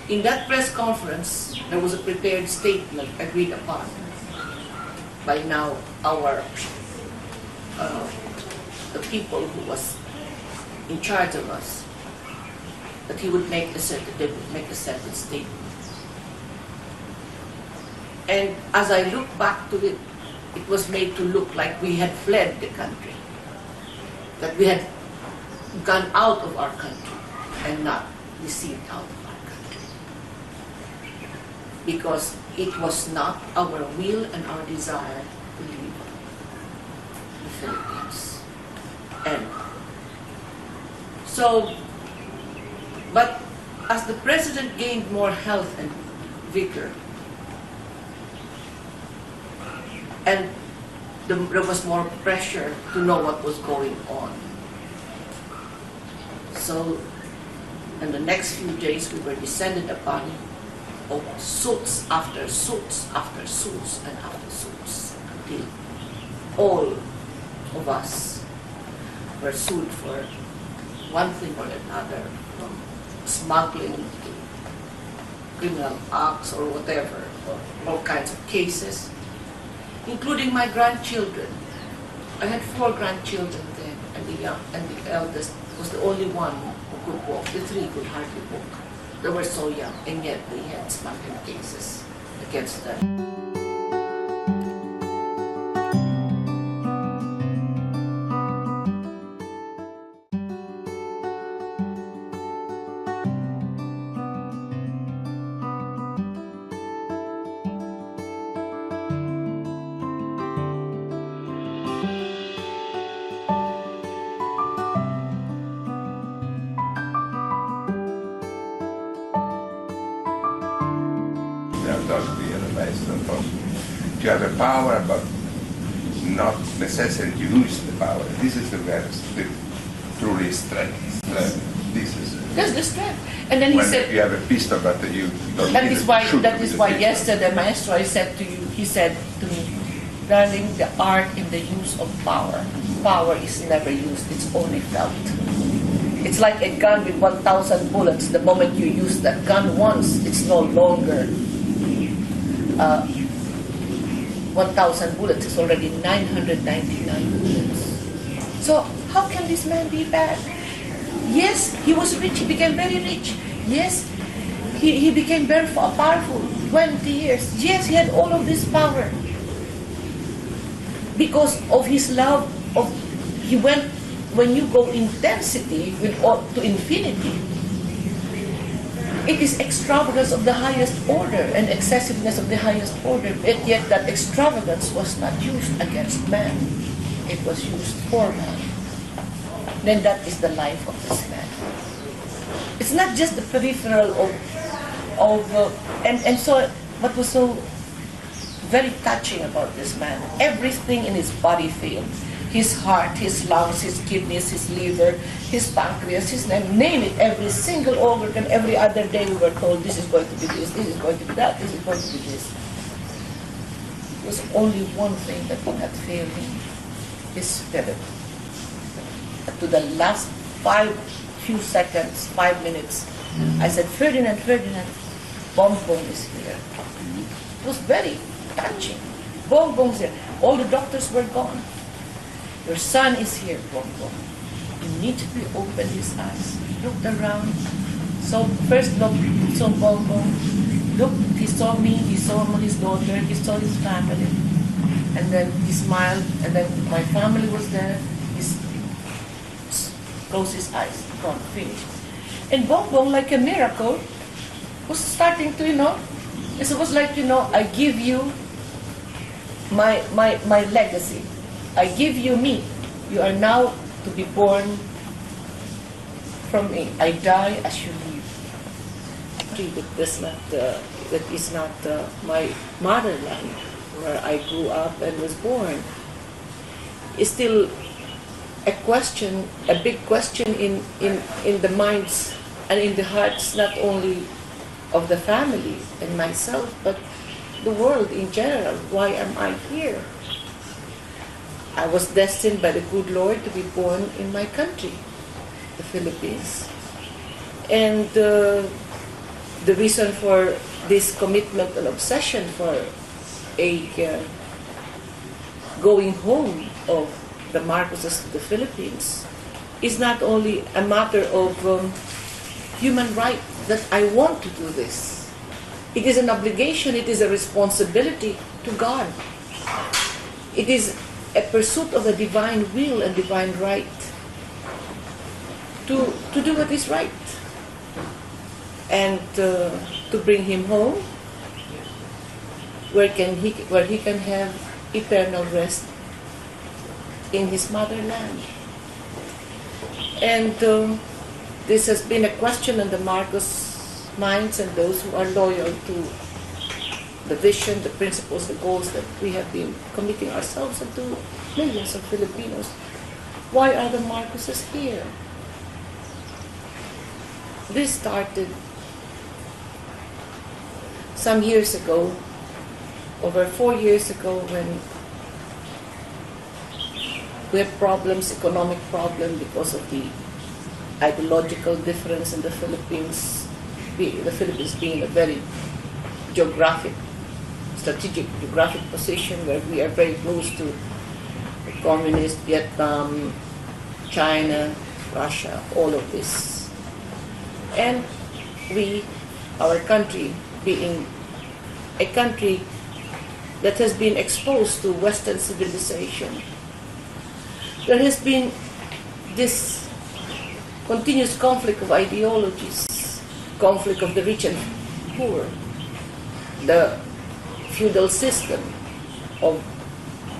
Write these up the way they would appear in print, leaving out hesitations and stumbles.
in that press conference, there was a prepared statement agreed upon by now our the people who was in charge of us, that he would make they would make a certain statement. And as I look back to it, it was made to look like we had fled the country, that we had gone out of our country and not received out of our country. Because it was not our will and our desire to leave the Philippines. And so, but as the President gained more health and vigor, and there was more pressure to know what was going on. So, in the next few days, we were descended upon of suits after suits after suits and after suits, until all of us were sued for one thing or another, from smuggling to criminal acts or whatever, or all kinds of cases, including my grandchildren. I had 4 grandchildren then, and the eldest was the only one who could walk. The 3 could hardly walk. They were so young, and yet they had smuggling cases against them. You have a power, but not necessarily to use the power. This is the truly strength. That's the strength. And then he said, you have a pistol, but you don't that is why pistol. yesterday, Maestro, I said to you, he said to me, darling, the art in the use of power. Power is never used, it's only felt. It's like a gun with 1,000 bullets. The moment you use that gun once, it's no longer 1,000 bullets. It's already 999 bullets. So how can this man be bad? Yes, he was rich. He became very rich. Yes, he became very powerful. 20 years. Yes, he had all of this power because of his love of. He went. When you go intensity to infinity, it is extravagance of the highest order and excessiveness of the highest order. But yet that extravagance was not used against man. It was used for man. Then that is the life of this man. It's not just the peripheral and so what was so very touching about this man, everything in his body failed. His heart, his lungs, his kidneys, his liver, his pancreas, his name it, every single organ. Every other day we were told this is going to be this is going to be that, this is going to be this. It was only one thing that did not fail him, his spirit. To the last 5 minutes, I said, Ferdinand, BONGBONG is here. It was very touching. BONGBONG's here. All the doctors were gone. Your son is here, BONGBONG. Immediately opened his eyes, looked around. So first looked, saw BONGBONG. Looked, he saw me, he saw his daughter, he saw his family. And then he smiled, and then my family was there. He closed his eyes, gone, finished. And BONGBONG, like a miracle, was starting to, it was like, I give you my legacy. I give you me. You are now to be born from me. I die as you live. That is not my motherland, where I grew up and was born. It's still a question, a big question in the minds and in the hearts, not only of the family and myself, but the world in general. Why am I here? I was destined by the good Lord to be born in my country, the Philippines. And the reason for this commitment and obsession for a going home of the Marcoses to the Philippines is not only a matter of human right that I want to do this. It is an obligation, it is a responsibility to God. It is a pursuit of the divine will and divine right to do what is right and to bring him home where he can have eternal rest in his motherland. And this has been a question on the Marcos minds and those who are loyal to the vision, the principles, the goals that we have been committing ourselves and to millions of Filipinos. Why are the Marcoses here? This started some years ago, over 4 years ago, when we had problems, economic problem, because of the ideological difference in the Philippines. The Philippines being a very strategic geographic position where we are very close to the communist, Vietnam, China, Russia, all of this. And our country being a country that has been exposed to Western civilization, there has been this continuous conflict of ideologies, conflict of the rich and poor, the feudal system of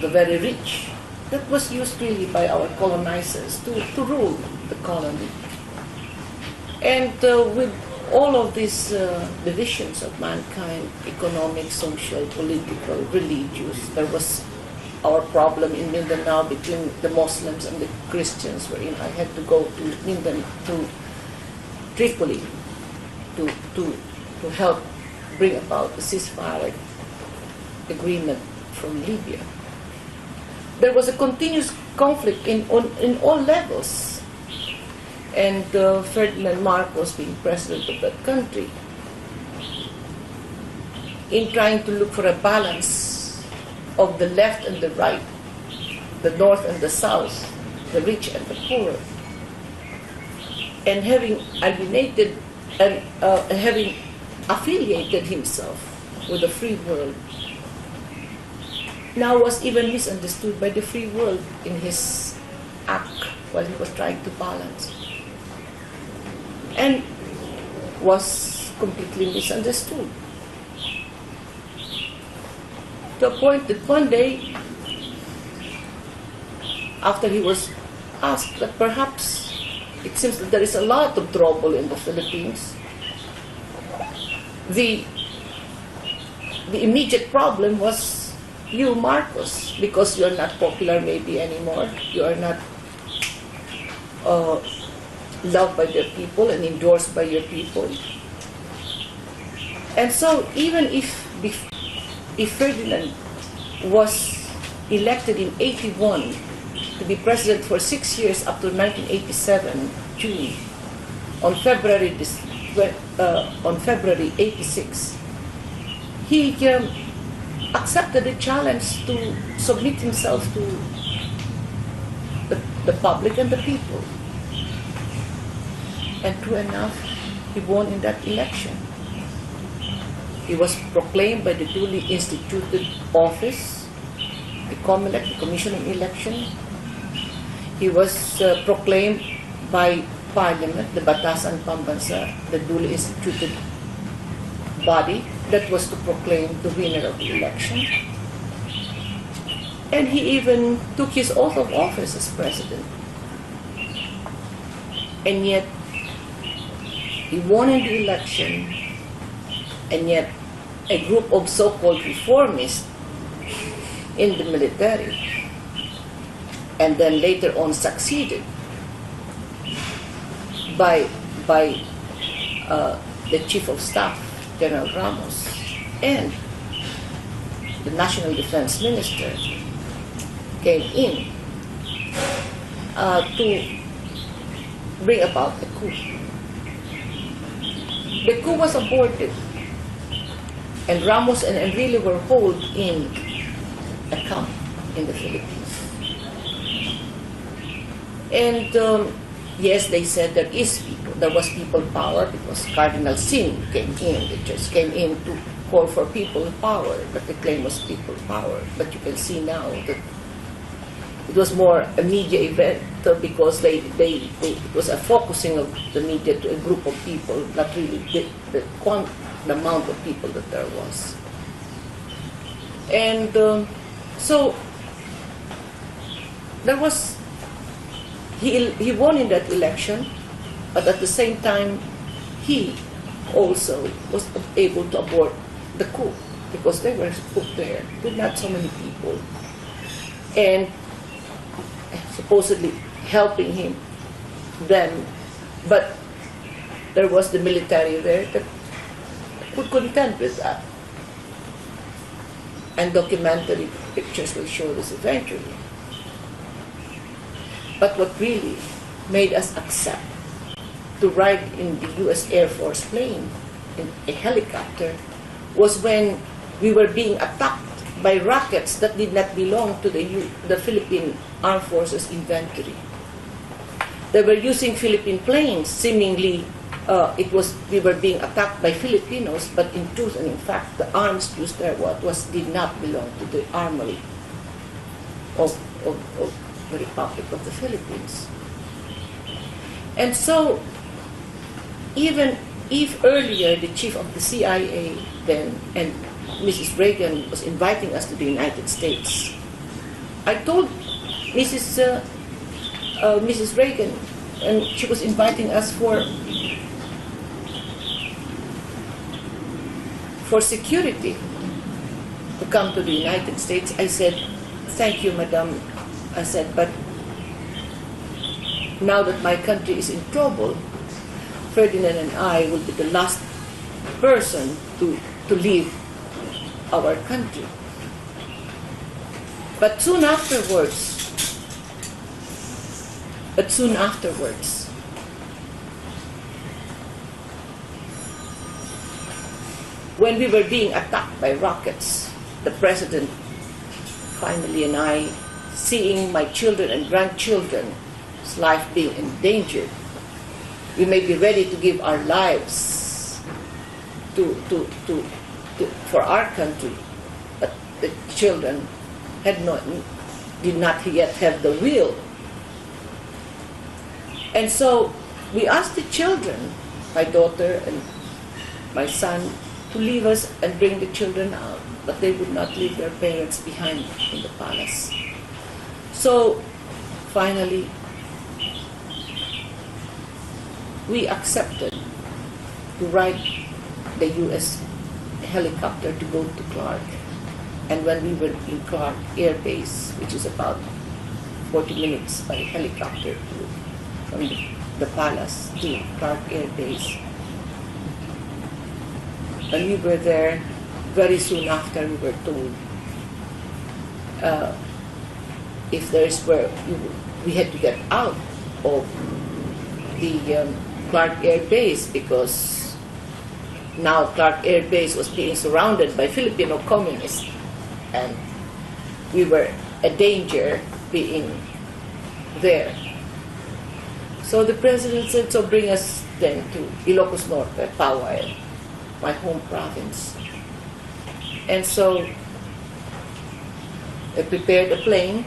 the very rich that was used really by our colonizers to rule the colony. And with all of these divisions of mankind, economic, social, political, religious, there was our problem in Mindanao between the Muslims and the Christians, wherein I had to go to Mindanao, to Tripoli, to help bring about the ceasefire agreement from Libya. There was a continuous conflict in all levels, and Ferdinand Marcos, being president of that country, in trying to look for a balance of the left and the right, the north and the south, the rich and the poor, and having alienated and having affiliated himself with the free world, now was even misunderstood by the free world in his act while he was trying to balance, and was completely misunderstood. To a point that one day, after he was asked that perhaps it seems that there is a lot of trouble in the Philippines, the immediate problem was you, Marcos, because you are not popular maybe anymore. You are not loved by your people and endorsed by your people. And so even if Ferdinand was elected in 81 to be president for 6 years up to 1987, June, on February 86, he accepted the challenge to submit himself to the public and the people. And true enough, he won in that election. He was proclaimed by the duly instituted office, the COMELEC, the Commission on Election. He was proclaimed by Parliament, the Batasan Pambansa, the duly instituted body that was to proclaim the winner of the election. And he even took his oath of office as president. And yet, he won in the election, and yet a group of so-called reformists in the military, and then later on succeeded by the Chief of Staff, General Ramos, and the National Defense Minister came in to bring about the coup. The coup was aborted, and Ramos and Enrile were held in a camp in the Philippines. And yes, they said there was people power because Cardinal Sin came in. It just came in to call for people power, but the claim was people power. But you can see now that it was more a media event because it was a focusing of the media to a group of people, not really the amount of people that there was. And so there was, he won in that election, but at the same time, he also was able to abort the coup because they were put there with not so many people. And supposedly helping him then, but there was the military there that would contend with that. And documentary pictures will show this eventually. But what really made us accept to ride in the US Air Force plane, in a helicopter, was when we were being attacked by rockets that did not belong to the Philippine Armed Forces inventory. They were using Philippine planes, seemingly we were being attacked by Filipinos, but in truth and in fact, the arms used there did not belong to the armory of the Republic of the Philippines. And so, even if earlier the chief of the CIA then and Mrs. Reagan was inviting us to the United States, I told Mrs. Reagan, and she was inviting us for security to come to the United States. I said, thank you, madam. I said, but now that my country is in trouble, Ferdinand and I will be the last person to leave our country. But soon afterwards, when we were being attacked by rockets, the president finally and I, seeing my children and grandchildren's life being endangered, we may be ready to give our lives for our country, but the children did not yet have the will. And so we asked the children, my daughter and my son, to leave us and bring the children out, but they would not leave their parents behind in the palace. So finally, we accepted to ride the U.S. helicopter to go to Clark. And when we were in Clark Air Base, which is about 40 minutes by helicopter from the palace to Clark Air Base, and we were there, very soon after we were told if there is where we had to get out of the Clark Air Base, because now Clark Air Base was being surrounded by Filipino communists, and we were a danger being there. So the president said, so bring us then to Ilocos Norte, Paway, my home province. And so I prepared a plane,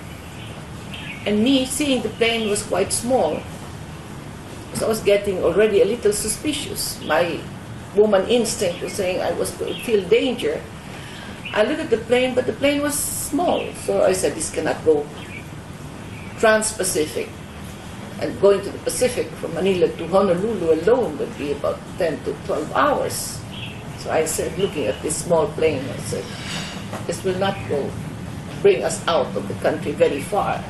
and me seeing the plane was quite small, so I was getting already a little suspicious. My woman instinct was saying I was going to feel danger. I looked at the plane, but the plane was small, so I said, this cannot go trans-Pacific. And going to the Pacific from Manila to Honolulu alone would be about 10 to 12 hours. So I said, looking at this small plane, I said, this will not bring us out of the country very far.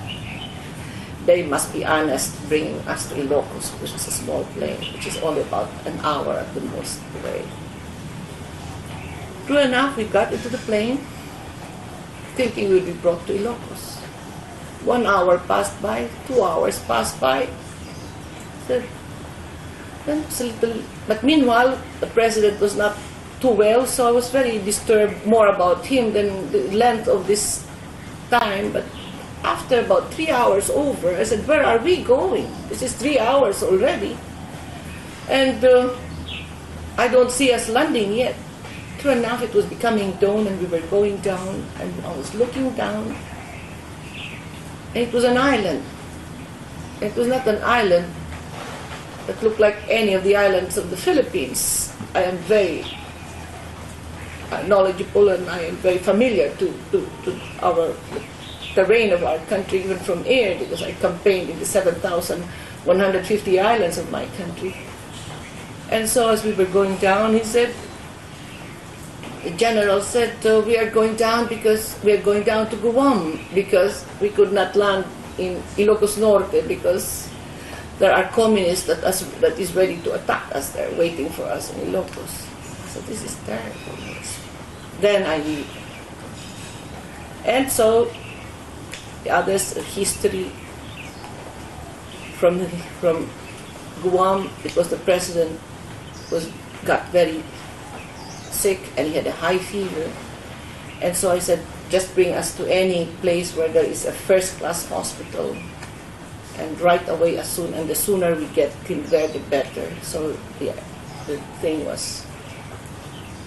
They must be honest bringing us to Ilocos, which is a small plane, which is only about an hour at the most away. True enough, we got into the plane, thinking we'd be brought to Ilocos. 1 hour passed by, 2 hours passed by. Then it's a little But meanwhile, the president was not too well, so I was very disturbed more about him than the length of this time. But after about 3 hours over, I said, where are we going? This is 3 hours already. And I don't see us landing yet. True enough, it was becoming dawn and we were going down, and I was looking down, and it was an island. It was not an island that looked like any of the islands of the Philippines. I am very knowledgeable and I am very familiar to our terrain of our country, even from air, because I campaigned in the 7,150 islands of my country. And so as we were going down, he said, the general said, we are going down because we are going down to Guam, because we could not land in Ilocos Norte because there are communists that is ready to attack us. They're waiting for us in Ilocos. So this is terrible. Then I leave. And so the others, history from Guam, because the president got very sick and he had a high fever. And so I said, just bring us to any place where there is a first-class hospital. And right away, the sooner we get him there, the better. So yeah, the thing was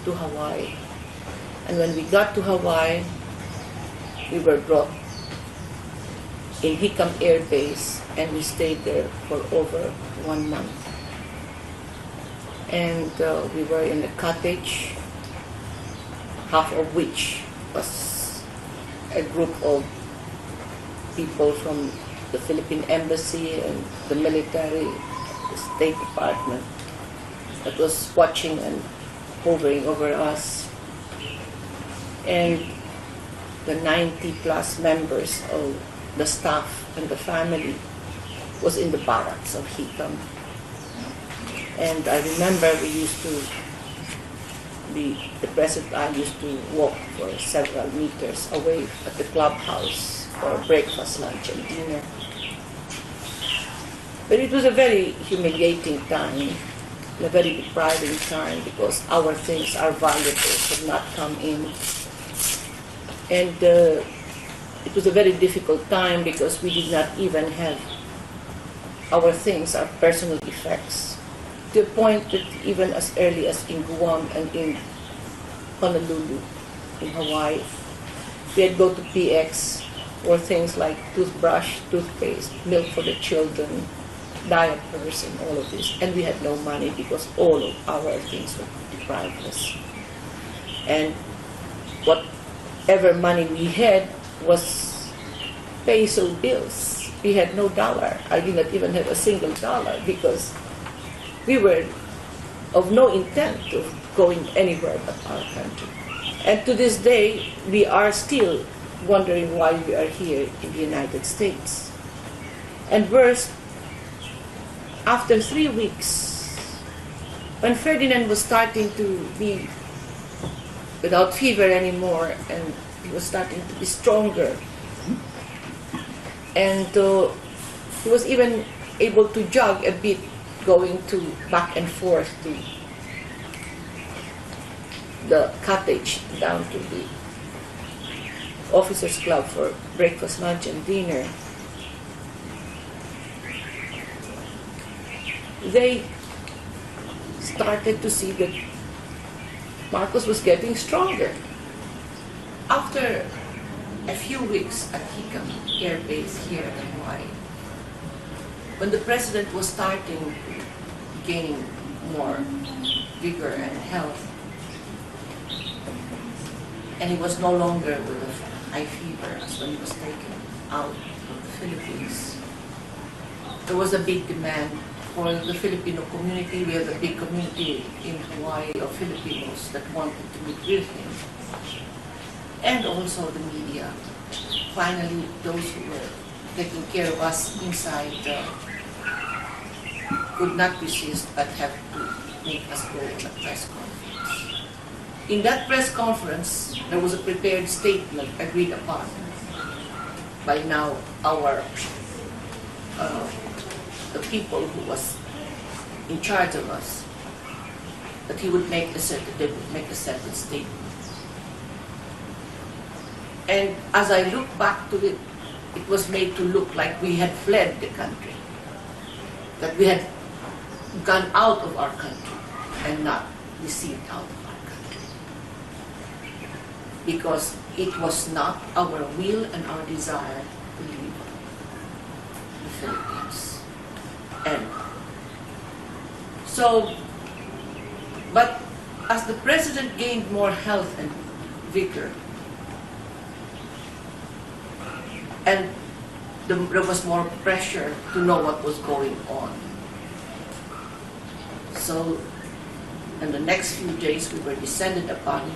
to Hawaii. And when we got to Hawaii, we were brought in Hickam Air Base, and we stayed there for over 1 month. And we were in a cottage, half of which was a group of people from the Philippine Embassy and the military, the State Department, that was watching and hovering over us. And the 90-plus members of the staff and the family was in the barracks of Hickam. And I remember the president and I used to walk for several meters away at the clubhouse for breakfast, lunch, and dinner. But it was a very humiliating time, a very depriving time, because our things, our valuables, had not come in. And it was a very difficult time because we did not even have our things, our personal effects, to the point that even as early as in Guam and in Honolulu, in Hawaii, we had go to PX for things like toothbrush, toothpaste, milk for the children, diapers, and all of this. And we had no money because all of our things were deprived us. And whatever money we had was peso bills. We had no dollar. I did not even have a single dollar because we were of no intent of going anywhere but our country. And to this day, we are still wondering why we are here in the United States. And worse, after 3 weeks, when Ferdinand was starting to be without fever anymore, and he was starting to be stronger, and he was even able to jog a bit, going back and forth to the cottage down to the officers' club for breakfast, lunch, and dinner. They started to see that Marcos was getting stronger. After a few weeks at Hickam Air Base here in Hawaii, when the president was starting gaining more vigor and health, and he was no longer with a high fever as when he was taken out of the Philippines, there was a big demand for the Filipino community. We have a big community in Hawaii of Filipinos that wanted to meet with him. And also the media. Finally, those who were taking care of us inside could not resist but had to make us go on a press conference. In that press conference, there was a prepared statement agreed upon by now the people who was in charge of us. that he would make they would make a certain statement. And as I look back to it, it was made to look like we had fled the country, that we had gone out of our country and not received out of our country. Because it was not our will and our desire to leave the Philippines. And so, but as the President gained more health and vigor, and there was more pressure to know what was going on. So, in the next few days, we were descended upon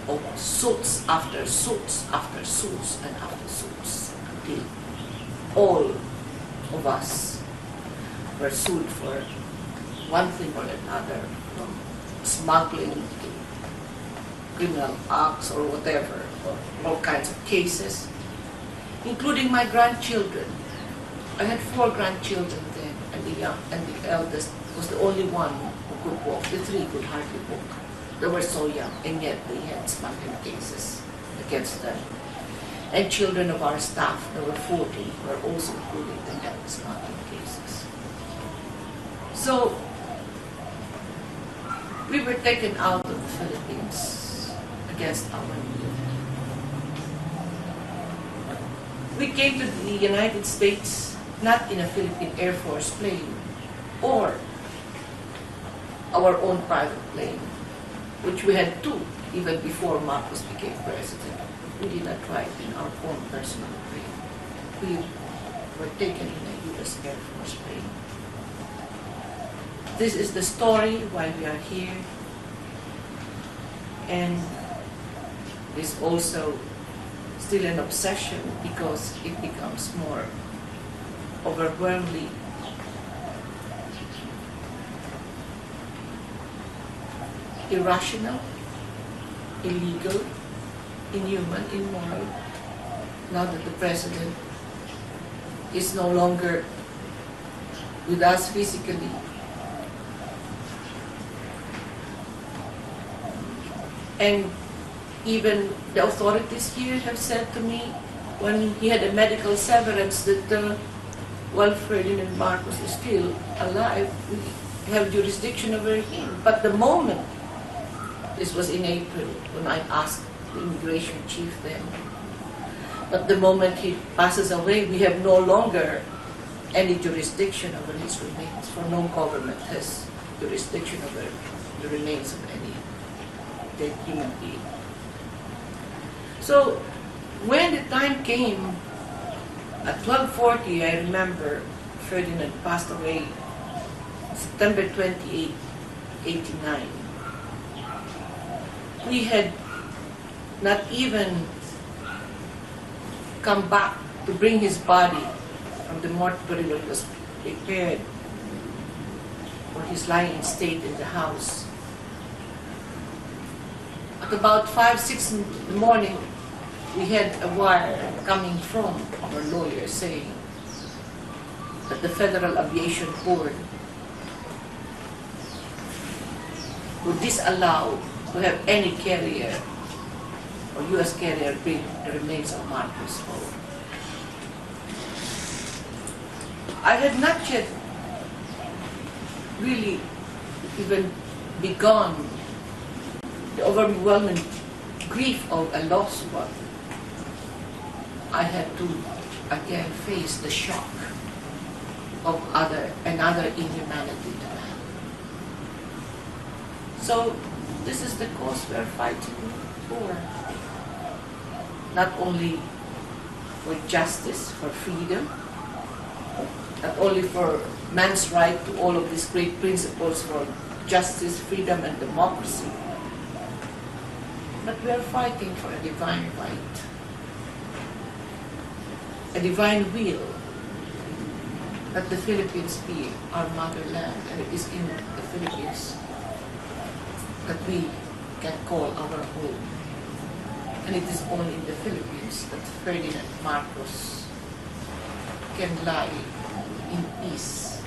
of suits after suits after suits and after suits, until all of us were sued for one thing or another, from smuggling to criminal acts or whatever, or all kinds of cases, including my grandchildren. I had 4 grandchildren then, and the eldest was the only one who could walk. The 3 could hardly walk. They were so young, and yet they had smuggling cases against them. And children of our staff, there were 40, were also included in that smuggling cases. So we were taken out of the Philippines against our will. We came to the United States not in a Philippine Air Force plane or our own private plane, which we had 2 even before Marcos became president. We did not ride in our own personal plane. We were taken in a U.S. Air Force plane. This is the story why we are here, and this also still an obsession because it becomes more overwhelmingly irrational, illegal, inhuman, immoral, now that the President is no longer with us physically. And even the authorities here have said to me, when he had a medical severance, that while Ferdinand Marcos is still alive, we have jurisdiction over him. But the moment, this was in April, when I asked the immigration chief then, but the moment he passes away, we have no longer any jurisdiction over his remains, for no government has jurisdiction over the remains of any dead human being. So when the time came, at 12:40, I remember Ferdinand passed away September 28, 89. We had not even come back to bring his body from the mortuary where it was prepared for his lying in state in the house. At about 5, 6 in the morning, we had a wire coming from our lawyer saying that the Federal Aviation Board would disallow to have any carrier or U.S. carrier bring the remains of Marcos home. I had not yet really even begun the overwhelming grief of a lost one. I had to again face the shock of another inhumanity to man. So this is the cause we are fighting for. Not only for justice, for freedom, not only for man's right to all of these great principles for justice, freedom, and democracy, but we are fighting for a divine right, a divine will, that the Philippines be our motherland, and it is in the Philippines that we can call our home. And it is only in the Philippines that Ferdinand Marcos can lie in peace,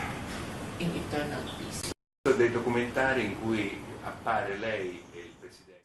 in eternal peace. So the documentary in cui appare lei e il Presidente.